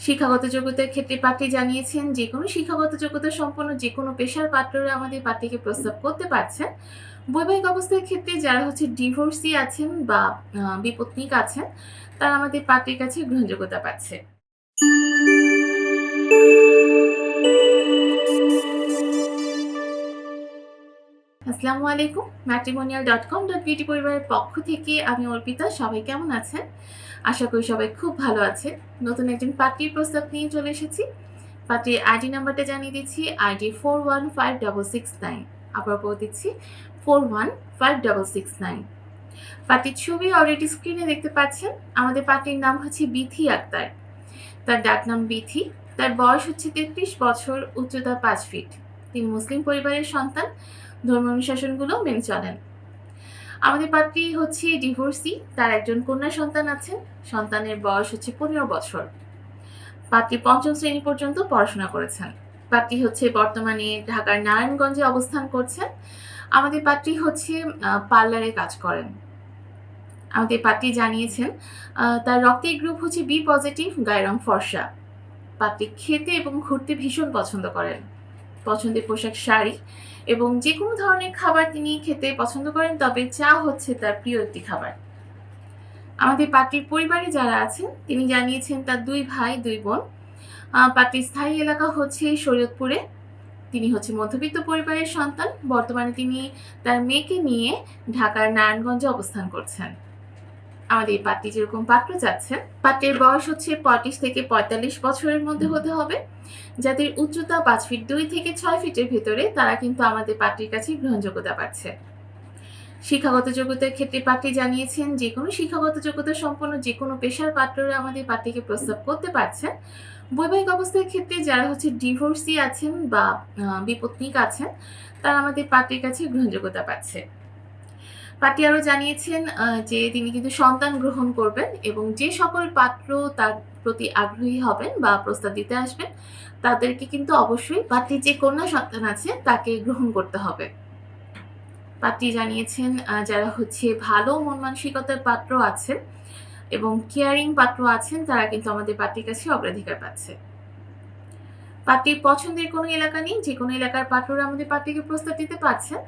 শিক্ষাগত যোগ্যতার ক্ষেত্রে প্রার্থী জানিয়েছেন যেকোনো শিক্ষাগত যোগ্যতা সম্পন্ন যেকোনো পেশার পাত্ররা আমাদের প্রার্থীকে প্রস্তাব করতে পারছেন। বৈবাহিক অবস্থার ক্ষেত্রে যারা ডিভোর্সি আছেন বা বিপত্নিক আছেন, তারা আমাদের প্রার্থীর কাছে গ্রহণযোগ্যতা পাচ্ছে। আসসালামু আলাইকুম। matrimonial.com.bt পরিবারের পক্ষ থেকে আমি অর্পিতা। সবাই কেমন আছেন? আশা করি সবাই খুব ভালো আছেন। নতুন একজন পাত্রীর প্রস্তাব নিয়ে চলে এসেছি। পাত্রীর আইডি নাম্বারটা জানিয়ে দিচ্ছি। আইডি 415669। আবার বলে দিচ্ছি 415669। পাত্রীর ছবি অলরেডি স্ক্রিনে দেখতে পাচ্ছেন। আমাদের পাত্রীর নাম বিথি আক্তার। তার ডাকনাম বিথি। তার বয়স 33 বছর, উচ্চতা 5 ফিট। তিনি মুসলিম পরিবারের সন্তান। ধর্মীয় অনুশাসনগুলো মেনে চলেন। আমাদের পাত্রী ডিভোর্সি। তার একজন কন্যা সন্তান আছেন। সন্তানের বয়স 15 বছর। পাত্রী 5ম শ্রেণী পর্যন্ত পড়াশোনা করেছেন। পাত্রী বর্তমানে ঢাকার নারায়ণগঞ্জে অবস্থান করছেন। আমাদের পাত্রী পার্লারে কাজ করেন। আমাদের পাত্রী জানিয়েছেন তার রক্তের গ্রুপ বি পজিটিভ, গায়ের রং ফর্সা। পাত্রী খেতে এবং ঘুরতে ভীষণ পছন্দ করেন। পছন্দের পোশাক শাড়ি এবং যেকোনো ধরনের খাবার তিনি খেতে পছন্দ করেন, তবে চা তার প্রিয় একটি খাবার। আমাদের পাত্রীর পরিবারে যারা আছেন তিনি জানিয়েছেন তার 2 ভাই 2 বোন। পাত্রীর স্থায়ী এলাকা শরীয়তপুরে। তিনি মধ্যবিত্ত পরিবারের সন্তান। বর্তমানে তিনি তার মেয়েকে নিয়ে ঢাকার নারায়ণগঞ্জে অবস্থান করছেন। আমাদের এই পাত্রী যেরকম পাত্র চাচ্ছেন, পাত্রের বয়স 35 থেকে 45 বছরের মধ্যে হতে হবে। যাদের উচ্চতা 5 ফিট 2 থেকে 6 ফিটের ভেতরে, তারা কিন্তু আমাদের পাত্রীর কাছে গ্রহণযোগ্যতা পাচ্ছে। শিক্ষাগত যোগ্যতার ক্ষেত্রে পাত্রী জানিয়েছেন যেকোনো শিক্ষাগত যোগ্যতা সম্পন্ন যেকোনো পেশার পাত্ররা আমাদের পাত্রীকে প্রস্তাব করতে পারছেন। বৈবাহিক অবস্থার ক্ষেত্রে যারা ডিভোর্সি আছেন বা বিপত্নিক আছেন, তারা আমাদের পাত্রীর কাছে গ্রহণযোগ্যতা পাচ্ছে। পাত্রী আরও জানিয়েছেন যে তিনি কিন্তু সন্তান গ্রহণ করবেন এবং যে সকল পাত্র তার প্রতি আগ্রহী হবেন বা প্রস্তাব দিতে আসবেন, তাদেরকে কিন্তু অবশ্যই পাত্রীর যে কন্যা সন্তান আছে তাকে গ্রহণ করতে হবে। পাত্রী জানিয়েছেন যারা ভালো মন মানসিকতার পাত্র আছেন এবং কেয়ারিং পাত্র আছেন, তারা কিন্তু আমাদের পাত্রীর কাছে অগ্রাধিকার পাচ্ছে। পাত্রীর পছন্দের কোনো এলাকা নেই, যে কোনো এলাকার পাত্ররা আমাদের পাত্রীকে প্রস্তাব দিতে পারছেন।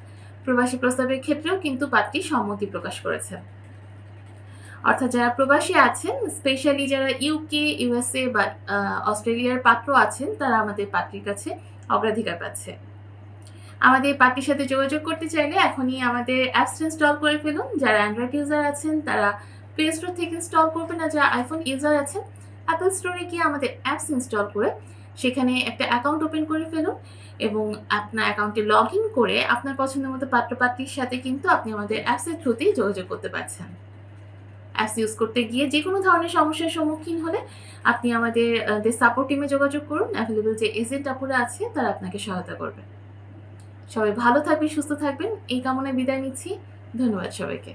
প্রবাসী প্রস্তাবের ক্ষেত্রেও কিন্তু পাত্রী সম্মতি প্রকাশ করেছেন। অর্থাৎ যারা প্রবাসী আছেন, স্পেশালি যারা ইউকে, ইউএসএ বা অস্ট্রেলিয়ার পাত্র আছেন, তারা আমাদের পাত্রীর কাছে অগ্রাধিকার পাচ্ছে। আমাদের পাত্রীর সাথে যোগাযোগ করতে চাইলে এখনই আমাদের অ্যাপস ইনস্টল করে ফেলুন। যারা অ্যান্ড্রয়েড ইউজার আছেন তারা প্লে স্টোর থেকে ইনস্টল করবেন, আর যারা আইফোন ইউজার আছেন অ্যাপল স্টোরে গিয়ে আমাদের অ্যাপস ইনস্টল করে সেখানে একটা অ্যাকাউন্ট ওপেন করে ফেলুন এবং আপনার অ্যাকাউন্টে লগ ইন করে আপনার পছন্দের মতো পাত্র-পাত্রীর সাথে কিন্তু আপনি আমাদের অ্যাপসের থ্রুতেই যোগাযোগ করতে পারছেন। অ্যাপস ইউজ করতে গিয়ে যে কোনো ধরনের সমস্যার সম্মুখীন হলে আপনি আমাদের সাপোর্ট টিমে যোগাযোগ করুন। অ্যাভেলেবল যে এজেন্ট আপুরা আছে তারা আপনাকে সহায়তা করবে। সবাই ভালো থাকবেন, সুস্থ থাকবেন এই কামনায় বিদায় নিচ্ছি। ধন্যবাদ সবাইকে।